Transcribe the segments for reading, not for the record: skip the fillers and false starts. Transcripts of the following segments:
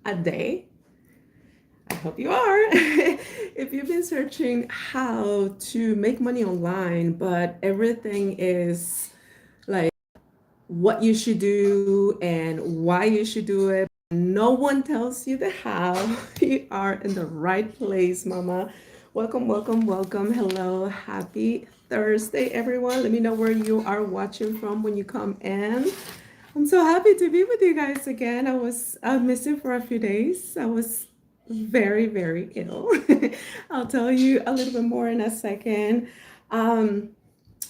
a day? I hope you are. If you've been searching how to make money online, but everything is like what you should do and why you should do it, no one tells you the how, you are in the right place, mama. Welcome, welcome, welcome. Hello, happy Thursday, everyone. Let me know where you are watching from when you come in. I'm so happy to be with you guys again. I missed you for a few days. I was very, very ill. I'll tell you a little bit more in a second. Um,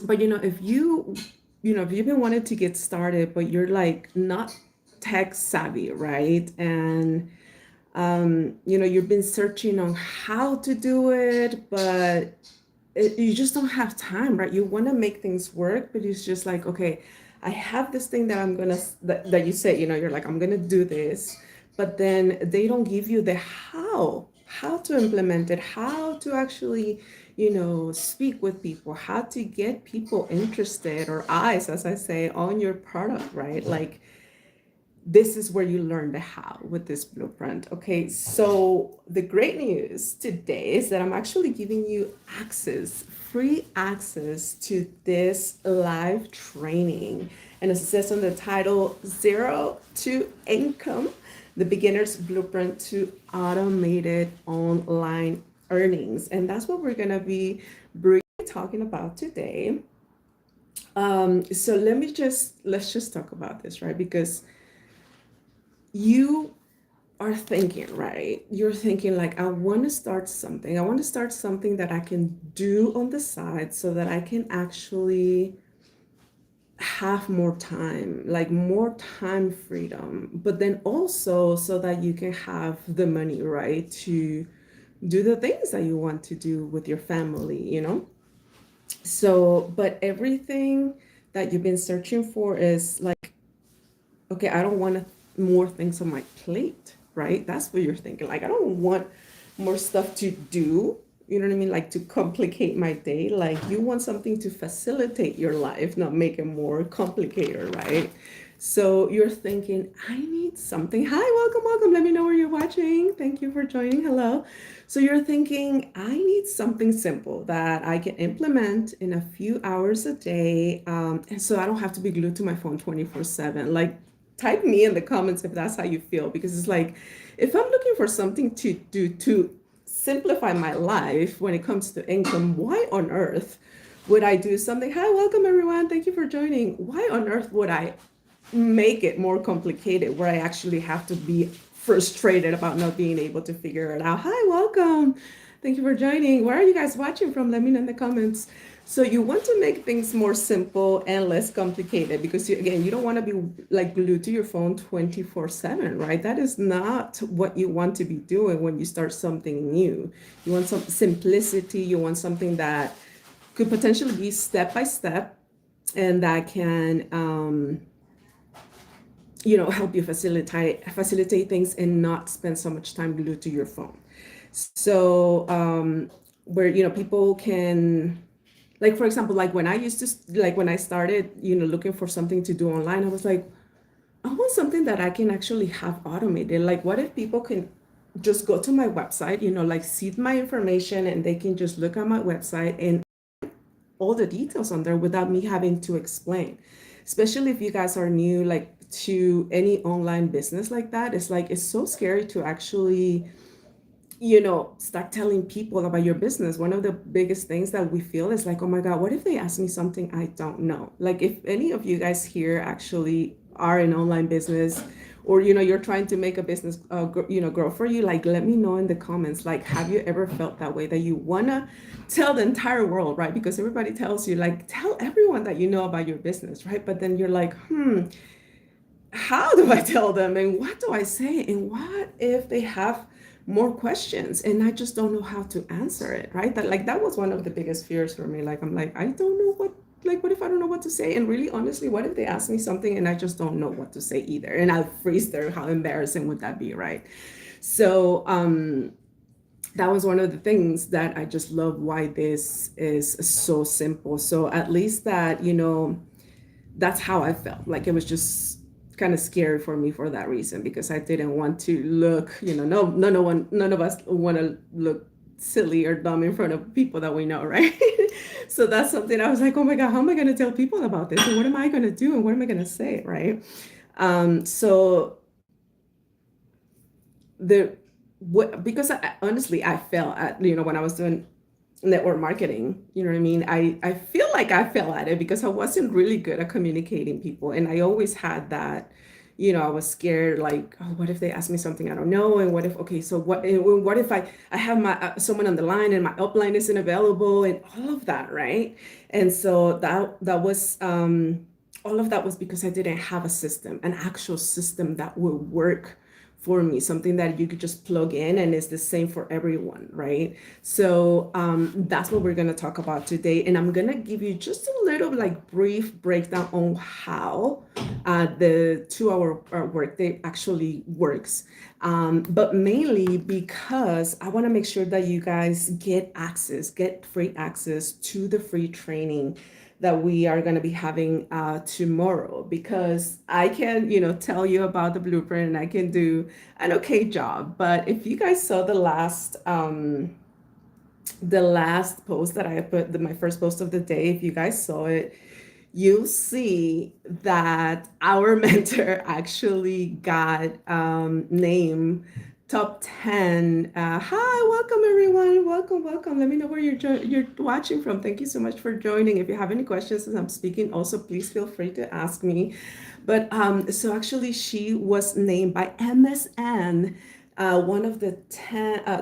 but if you've been wanting to get started, but you're like not tech savvy, right? And you've been searching on how to do it, but you just don't have time, right? You want to make things work, but it's just like, okay, I have this thing that that you say, you're like, I'm gonna do this, but then they don't give you the how to implement it, how to actually, speak with people, how to get people interested or eyes, as I say, on your product, right? Like, this is where you learn the how with this blueprint. Okay, so the great news today is that I'm actually giving you free access to this live training. And as it says on the title, Zero to Income, the beginner's blueprint to automated online earnings. And that's what we're going to be briefly talking about today. So let's just talk about this, right? Because you are thinking, right? You're thinking like, I want to start something. I want to start something that I can do on the side so that I can actually have more time, like more time freedom, but then also so that you can have the money, right? To do the things that you want to do with your family. So, but everything that you've been searching for is like, okay, I don't want more things on my plate, right? That's what you're thinking. Like, I don't want more stuff to do. You know what I mean? Like to complicate my day. Like you want something to facilitate your life, not make it more complicated, right? So you're thinking, I need something. Hi, welcome, welcome. Let me know where you're watching. Thank you for joining. Hello. So you're thinking, I need something simple that I can implement in a few hours a day. And so I don't have to be glued to my phone 24/7. Like, type me in the comments if that's how you feel, because it's like, if I'm looking for something to do to simplify my life when it comes to income, why on earth would I do something? Hi, welcome everyone. Thank you for joining. Why on earth would I make it more complicated where I actually have to be frustrated about not being able to figure it out? Hi, welcome. Thank you for joining. Where are you guys watching from? Let me know in the comments. So you want to make things more simple and less complicated because again, you don't want to be like glued to your phone 24/7, right? That is not what you want to be doing when you start something new. You want some simplicity. You want something that could potentially be step by step and that can help you facilitate things and not spend so much time glued to your phone. So where people can, like, for example, like when I used to, like when I started looking for something to do online, I was like, I want something that I can actually have automated. Like, what if people can just go to my website, like see my information and they can just look at my website and all the details on there without me having to explain. Especially if you guys are new, like to any online business like that, it's like it's so scary to actually start telling people about your business. One of the biggest things that we feel is like, oh my God, what if they ask me something I don't know? Like, if any of you guys here actually are in online business, or you're trying to make a business grow for you, like let me know in the comments. Like, have you ever felt that way, that you want to tell the entire world, right? Because everybody tells you, like, tell everyone that you know about your business, right? But then you're like, how do I tell them, and what do I say, and what if they have more questions and I just don't know how to answer it, right? That was one of the biggest fears for me. Like, I'm like, I don't know what if I don't know what to say? And really honestly, what if they ask me something and I just don't know what to say either, and I'll freeze there? How embarrassing would that be, right? So that was one of the things that I just love, why this is so simple. So at least that that's how I felt. Like, it was just kind of scary for me for that reason, because I didn't want to look, no, none of us want to look silly or dumb in front of people that we know, right? So that's something I was like, oh my God, how am I going to tell people about this? And what am I going to do? And what am I going to say, right? So the what because honestly I fell at, when I was doing network marketing, you know what I mean? I feel like I fell at it because I wasn't really good at communicating people. And I always had that, I was scared, like, oh, what if they ask me something I don't know? And what if, okay, so what if I have my someone on the line and my upline isn't available and all of that, right? And so that was all of that was because I didn't have a system, an actual system that would work for me, something that you could just plug in and it's the same for everyone, right? So that's what we're going to talk about today. And I'm going to give you just a little like brief breakdown on how the 2 hour workday actually works. But mainly because I want to make sure that you guys get free access to the free training that we are going to be having tomorrow, because I can, tell you about the blueprint and I can do an okay job. But if you guys saw the last post that I put, my first post of the day, if you guys saw it, you'll see that our mentor actually got named top 10. Hi, welcome everyone. Welcome. Let me know where you're watching from. Thank you so much for joining. If you have any questions as I'm speaking, also please feel free to ask me. But so actually, she was named by MSN one of the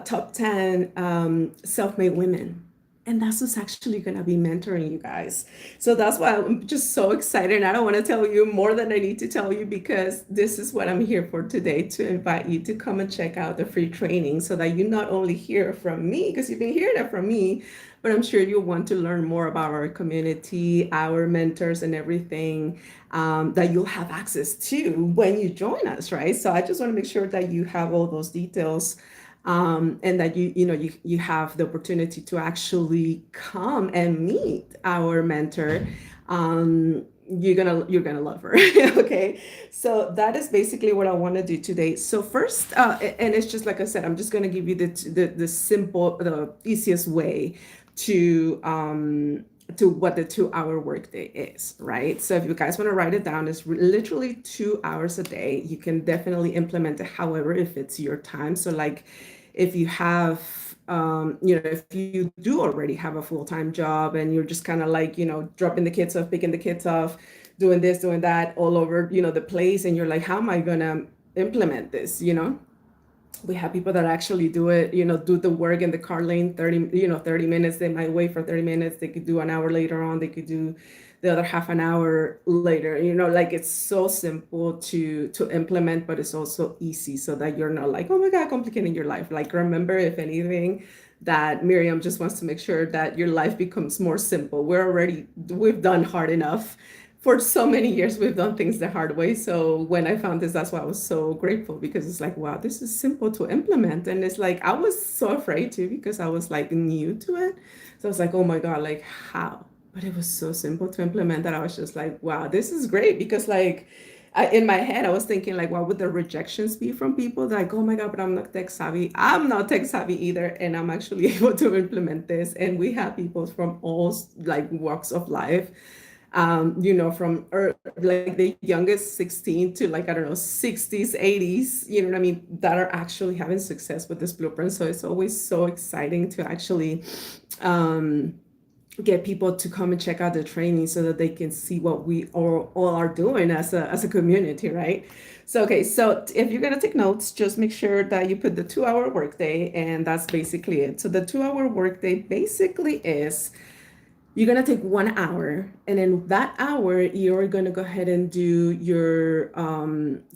top 10 self-made women. And that's what's actually going to be mentoring you guys. So that's why I'm just so excited. And I don't want to tell you more than I need to tell you, because this is what I'm here for today, to invite you to come and check out the free training so that you not only hear from me, because you've been hearing it from me, but I'm sure you'll want to learn more about our community, our mentors, and everything that you'll have access to when you join us, right? So I just want to make sure that you have all those details, and that you have the opportunity to actually come and meet our mentor. You're gonna love her. Okay, so that is basically what I want to do today. So first, and it's just like I said, I'm just gonna give you the simple, the easiest way to what the 2 hour workday is, right? So if you guys want to write it down, it's literally 2 hours a day. You can definitely implement it however if it's your time. So like if you have if you do already have a full-time job and you're just kind of like, dropping the kids off, picking the kids off, doing this, doing that all over, the place, and you're like, how am I gonna implement this? We have people that actually do it, do the work in the car lane, 30 minutes. They might wait for 30 minutes. They could do an hour later on. They could do the other half an hour later, like it's so simple to implement, but it's also easy so that you're not like, oh my God, complicating your life. Like, remember, if anything, that Miriam just wants to make sure that your life becomes more simple. We've done hard enough for so many years. We've done things the hard way. So when I found this, that's why I was so grateful, because it's like, wow, this is simple to implement. And it's like, I was so afraid too, because I was like new to it. So I was like, oh my God, like how? But it was so simple to implement that I was just like, wow, this is great. Because like, in my head, I was thinking like, what would the rejections be from people? Like, oh my God, but I'm not tech savvy. I'm not tech savvy either. And I'm actually able to implement this. And we have people from all like walks of life, from like the youngest 16 to like, I don't know, 60s, 80s, you know what I mean, that are actually having success with this blueprint. So it's always so exciting to actually get people to come and check out the training so that they can see what we all are doing as a community, right? So, okay, so if you're going to take notes, just make sure that you put the 2 hour workday, and that's basically it. So the 2 hour workday basically is, you're going to take 1 hour, and in that hour, you're going to go ahead and do your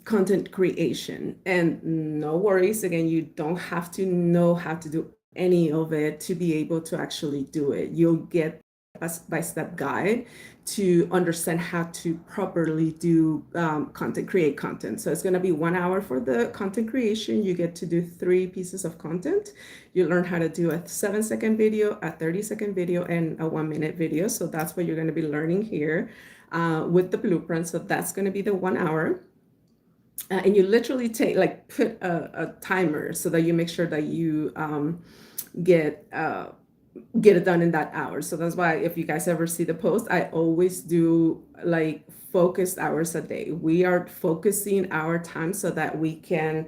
content creation. And no worries, again, you don't have to know how to do any of it to be able to actually do it. You'll get a step-by-step guide to understand how to properly do create content. So it's going to be 1 hour for the content creation. You get to do 3 pieces of content. You learn how to do a 7-second video, a 30-second video, and a 1-minute video. So that's what you're going to be learning here with the blueprint. So that's going to be the 1 hour. and you literally take like put a timer so that you make sure that you get get it done in that hour. So that's why if you guys ever see the post, I always do like focused hours a day. We are focusing our time so that we can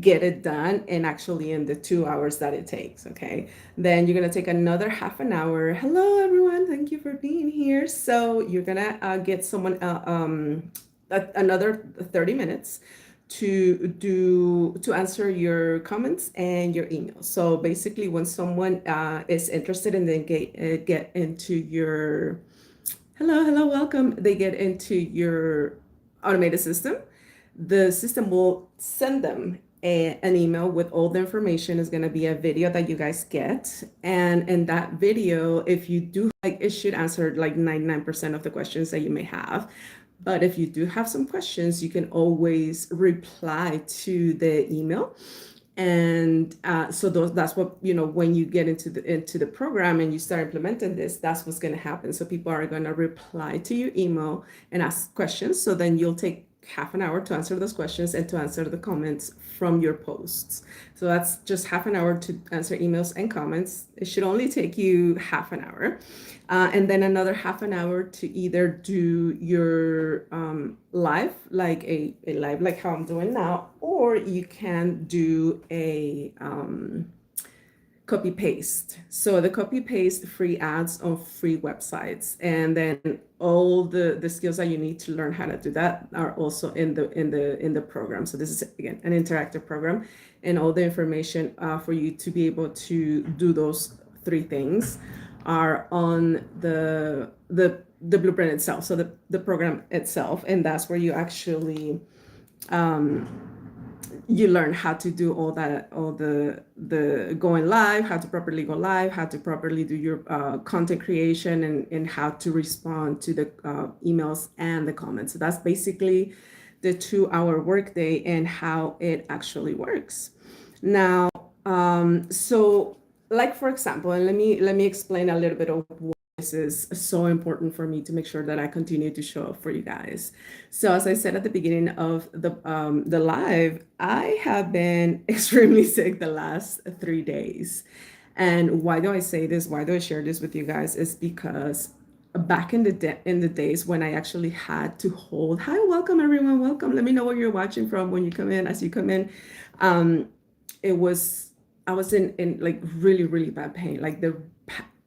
get it done and actually in the 2 hours that it takes. Okay. Then you're going to take another half an hour. Hello, everyone. Thank you for being here. So you're going to get someone, another 30 minutes to answer your comments and your emails. So basically, when someone is interested and they get into your hello, welcome, they get into your automated system, the system will send them an email with all the information. Is going to be a video that you guys get, and in that video, if you do like, it should answer like 99% of the questions that you may have. But if you do have some questions, you can always reply to the email. And so that's what, when you get into the program and you start implementing this, that's what's going to happen. So people are going to reply to your email and ask questions. So then you'll take half an hour to answer those questions and to answer the comments from your posts. So that's just half an hour to answer emails and comments. It should only take you half an hour. And then another half an hour to either do your live, like a live, like how I'm doing now, or you can do a copy paste. So the copy paste free ads on free websites, and then all the skills that you need to learn how to do that are also in the program. So this is again an interactive program, and all the information for you to be able to do those three things are on the blueprint itself. So the program itself, and that's where you actually you learn how to do all that, all the going live, how to properly go live, how to properly do your content creation, and how to respond to the emails and the comments. So that's basically the 2 hour workday and how it actually works. Now, so like for example, and let me explain a little bit of why this is so important for me to make sure that I continue to show up for you guys. So as I said at the beginning of the live, I have been extremely sick the last 3 days. And why do I say this? Why do I share this with you guys? Is because back in the days when I actually had to hold. Hi, welcome everyone. Welcome. Let me know where you're watching from when you come in. As you come in, it was I was in like really, really bad pain. Like the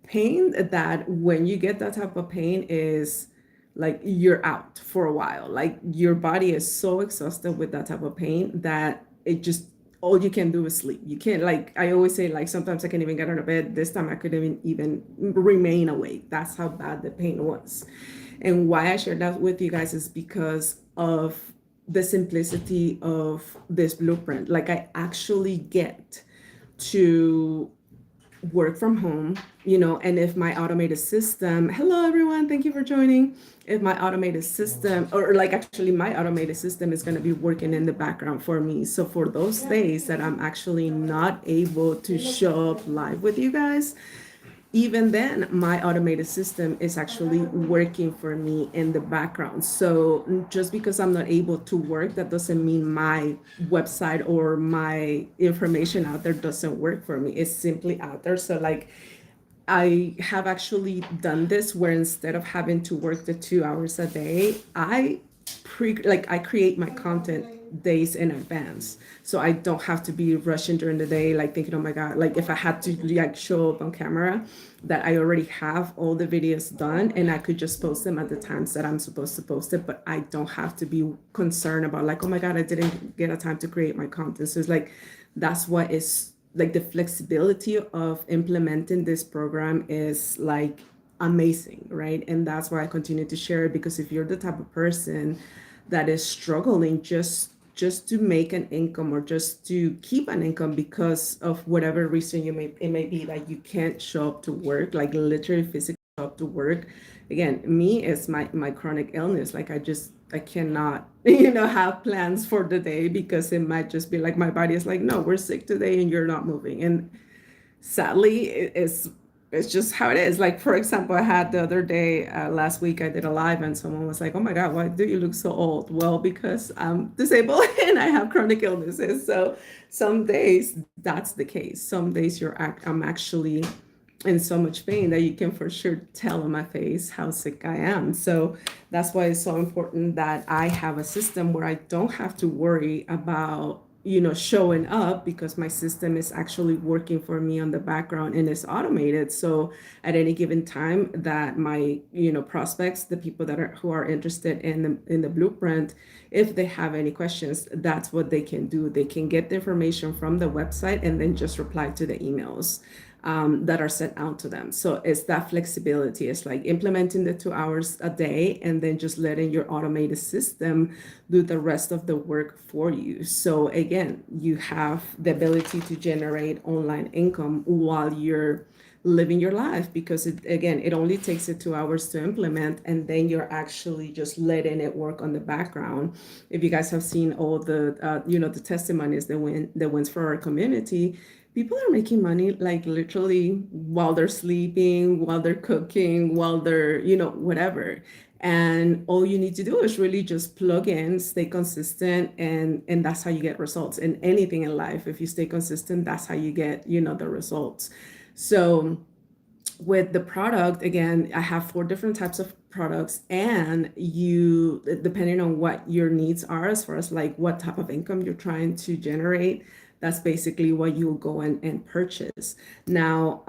pain that when you get that type of pain is like you're out for a while. Like your body is so exhausted with that type of pain that it just all you can do is sleep. You can't, like I always say, like sometimes I can't even get out of bed. This time I couldn't even remain awake. That's how bad the pain was. And why I share that with you guys is because of the simplicity of this blueprint. Like I actually get to work from home, and if my automated system, hello everyone, thank you for joining. If my automated system, or like actually my automated system is going to be working in the background for me. So for those days that I'm actually not able to show up live with you guys, even then my automated system is actually working for me in the background. So just because I'm not able to work, that doesn't mean my website or my information out there doesn't work for me. It's simply out there. So like I have actually done this where instead of having to work the 2 hours a day, I create my content days in advance. So I don't have to be rushing during the day, like thinking, oh my God, like if I had to like show up on camera, that I already have all the videos done and I could just post them at the times that I'm supposed to post it, but I don't have to be concerned about like, oh my God, I didn't get a time to create my content. So it's like, that's what is like the flexibility of implementing this program is like amazing, right? And that's why I continue to share it, because if you're the type of person that is struggling just to make an income or just to keep an income because of whatever reason it may be that you can't show up to work, like literally physically show up to work. Again, me is my chronic illness. Like I cannot, have plans for the day because it might just be like my body is like, no, we're sick today and you're not moving. And sadly, it's it's just how it is. Like, for example, I had the other day, last week, I did a live and someone was like, oh my God, why do you look so old? Well, because I'm disabled and I have chronic illnesses. So some days that's the case. Some days I'm actually in so much pain that you can for sure tell on my face how sick I am. So that's why it's so important that I have a system where I don't have to worry about, showing up, because my system is actually working for me on the background and it's automated. So at any given time that my, prospects, the people who are interested in the blueprint, if they have any questions, that's what they can do. They can get the information from the website and then just reply to the emails that are sent out to them. So it's that flexibility. It's like implementing the 2 hours a day and then just letting your automated system do the rest of the work for you. So again, you have the ability to generate online income while you're living your life, because it only takes you 2 hours to implement, and then you're actually just letting it work on the background. If you guys have seen all the the testimonies that wins for our community, people are making money like literally while they're sleeping, while they're cooking, while they're, whatever. And all you need to do is really just plug in, stay consistent, and that's how you get results in anything in life. If you stay consistent, that's how you get, the results. So with the product, again, I have 4 different types of products, and you, depending on what your needs are, as far as like what type of income you're trying to generate, that's basically what you'll go and purchase. Now,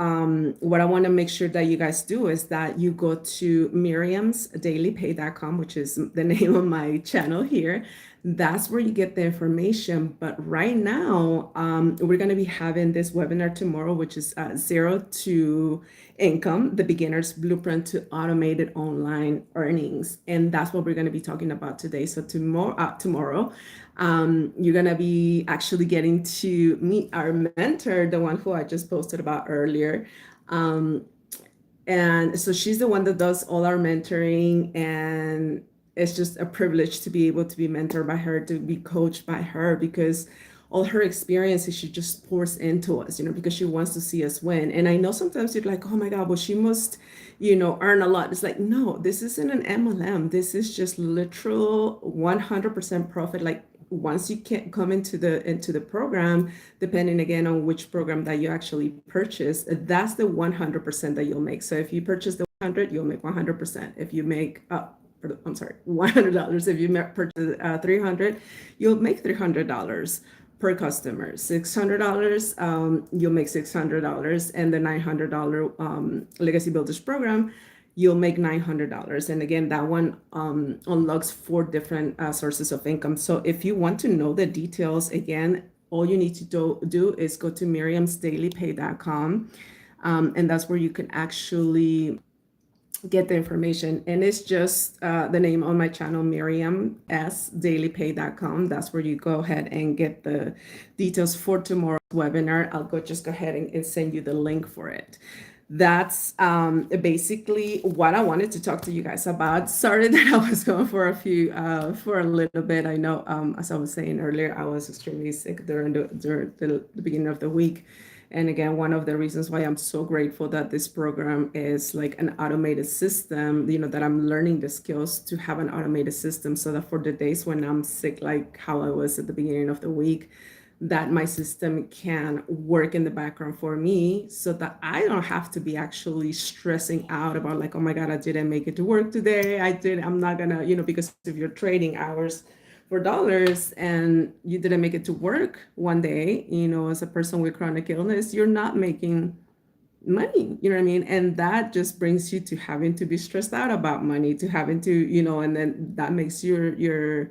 what I want to make sure that you guys do is that you go to miriamsdailypay.com, which is the name of my channel here. That's where you get the information. But right now, we're going to be having this webinar tomorrow, which is Zero to Income, the beginner's blueprint to automated online earnings. And that's what we're going to be talking about today. So tomorrow, you're going to be actually getting to meet our mentor, the one who I just posted about earlier. And so she's the one that does all our mentoring, and it's just a privilege to be able to be mentored by her, to be coached by her, because all her experiences she just pours into us, because she wants to see us win. And I know sometimes you're like, oh my God, well, she must, earn a lot. It's like, no, this isn't an MLM. This is just literal 100% profit. Like, once you can come into the program, depending again on which program that you actually purchase, that's the 100% that you'll make. So if you purchase the 100, you'll make 100%. If you make I'm sorry, $100. If you purchase 300, you'll make $300 per customer. $600, you'll make $600, and the $900 Legacy Builders program, you'll make $900. And again, that one unlocks 4 different sources of income. So if you want to know the details, again, all you need to do is go to miriamsdailypay.com, and that's where you can actually get the information. And it's just the name on my channel, miriamsdailypay.com. That's where you go ahead and get the details for tomorrow's webinar. I'll just go ahead and send you the link for it. That's basically what I wanted to talk to you guys about. Sorry that I was going for a little bit. I know, as I was saying earlier, I was extremely sick during the beginning of the week. And again, one of the reasons why I'm so grateful that this program is like an automated system, that I'm learning the skills to have an automated system, so that for the days when I'm sick, like how I was at the beginning of the week, that my system can work in the background for me, so that I don't have to be actually stressing out about like, oh my God, I didn't make it to work today. I'm not gonna, because if you're trading hours for dollars and you didn't make it to work one day, as a person with chronic illness, you're not making money, you know what I mean? And that just brings you to having to be stressed out about money, to having to, and then that makes your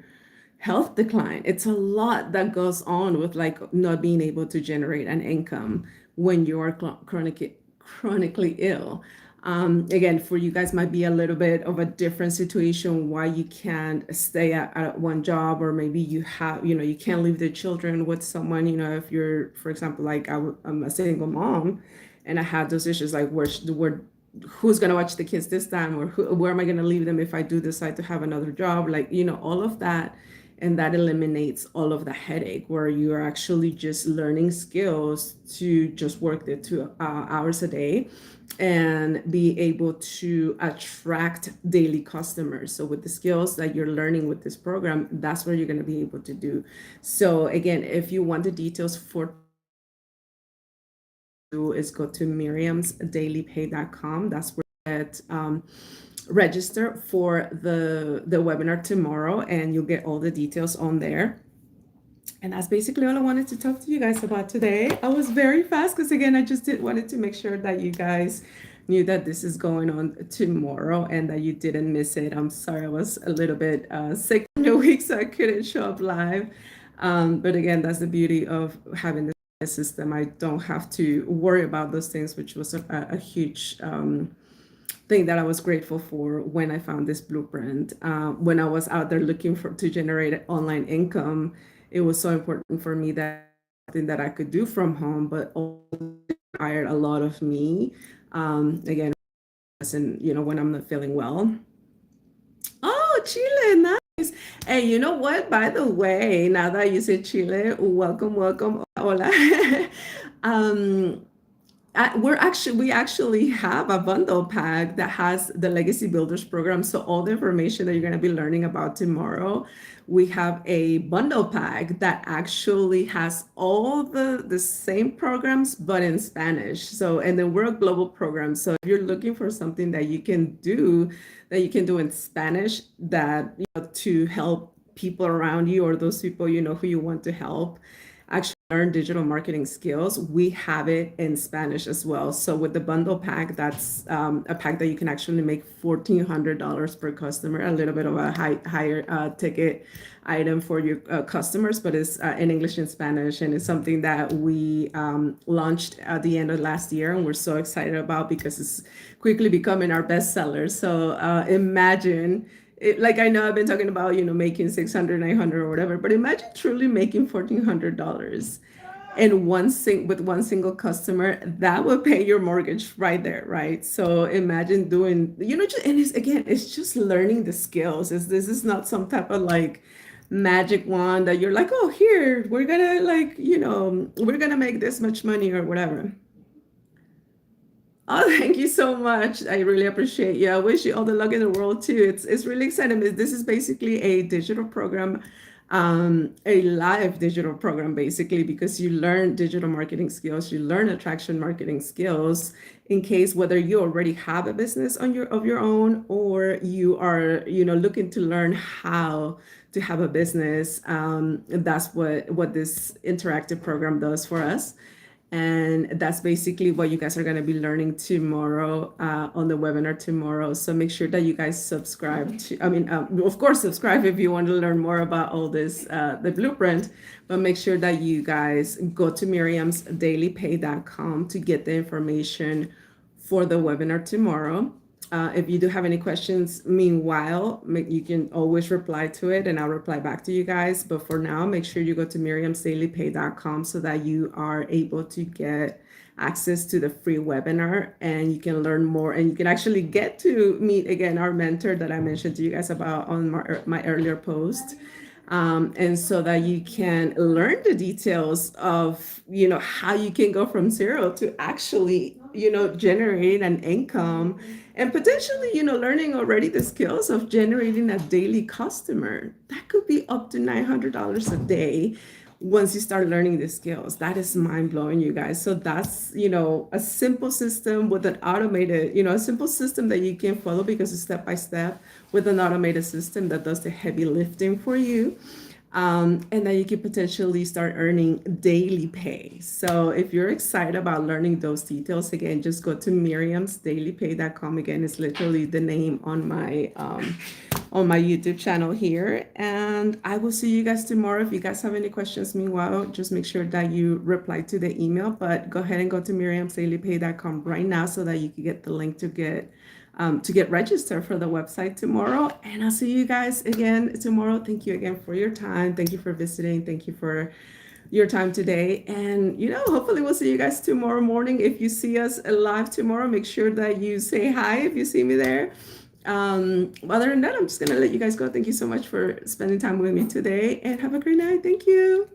health decline. It's a lot that goes on with like not being able to generate an income when you are chronically ill. Again, for you guys might be a little bit of a different situation why you can't stay at one job, or maybe you have, you can't leave the children with someone, if you're, for example, like I'm a single mom and I had those issues like where who's going to watch the kids this time, or where am I going to leave them if I do decide to have another job, like, all of that. And that eliminates all of the headache, where you're actually just learning skills to just work the 2 hours a day. and be able to attract daily customers. So with the skills that you're learning with this program, that's what you're going to be able to do. So again, if you want the details for is go to miriamsdailypay.com. That's where you get register for the webinar tomorrow, and you'll get all the details on there. And that's basically all I wanted to talk to you guys about today. I was very fast because again, I just wanted to make sure that you guys knew that this is going on tomorrow and that you didn't miss it. I'm sorry, I was a little bit sick in the week, so I couldn't show up live. But again, that's the beauty of having this system. I don't have to worry about those things, which was a huge thing that I was grateful for when I found this blueprint. When I was out there looking to generate online income, it was so important for me that something that I could do from home, but also required a lot of me. Again, and when I'm not feeling well. Oh, Chile, nice. Hey, you know what? By the way, now that you said Chile, welcome, welcome. Hola. um, we actually have a bundle pack that has the Legacy Builders program. So all the information that you're going to be learning about tomorrow, we have a bundle pack that actually has all the same programs, but in Spanish. So, and then we're a global program. So if you're looking for something that you can do in Spanish to help people around you or those people, who you want to help actually learn digital marketing skills, we have it in Spanish as well. So with the bundle pack, that's a pack that you can actually make $1,400 per customer, a little bit of a higher ticket item for your customers, but it's in English and Spanish. And it's something that we launched at the end of last year, and we're so excited about because it's quickly becoming our bestseller. So imagine like I know I've been talking about, making 600, 900 or whatever, but imagine truly making $1,400 and with one single customer that would pay your mortgage right there, right? So imagine doing, and it's just learning the skills. This is not some type of like magic wand that you're like, oh, here, we're gonna we're gonna make this much money or whatever. Oh, thank you so much. I really appreciate you. I wish you all the luck in the world too. It's really exciting. This is basically a digital program, a live digital program, basically, because you learn digital marketing skills, you learn attraction marketing skills in case whether you already have a business of your own or you are, looking to learn how to have a business. That's what this interactive program does for us. And that's basically what you guys are going to be learning tomorrow on the webinar tomorrow. So make sure that you guys subscribe of course, subscribe if you want to learn more about all this, the blueprint, but make sure that you guys go to miriamsdailypay.com to get the information for the webinar tomorrow. If you do have any questions, meanwhile, you can always reply to it and I'll reply back to you guys. But for now, make sure you go to miriamsdailypay.com so that you are able to get access to the free webinar and you can learn more and you can actually get to meet again our mentor that I mentioned to you guys about on my earlier post. And so that you can learn the details of, how you can go from zero to actually, generating an income and potentially, learning already the skills of generating a daily customer. That could be up to $900 a day once you start learning the skills. That is mind blowing, you guys. So that's, a simple system with an automated, a simple system that you can follow because it's step by step with an automated system that does the heavy lifting for you. And then you can potentially start earning daily pay. So if you're excited about learning those details, again, just go to miriamsdailypay.com. Again, it's literally the name on my YouTube channel here. And I will see you guys tomorrow. If you guys have any questions, meanwhile, just make sure that you reply to the email. But go ahead and go to miriamsdailypay.com right now so that you can get the link to get registered for the website tomorrow. And I'll see you guys again tomorrow. Thank you again for your time. Thank you for visiting. Thank you for your time today. And, hopefully we'll see you guys tomorrow morning. If you see us live tomorrow, make sure that you say hi if you see me there. Other than that, I'm just going to let you guys go. Thank you so much for spending time with me today and have a great night. Thank you.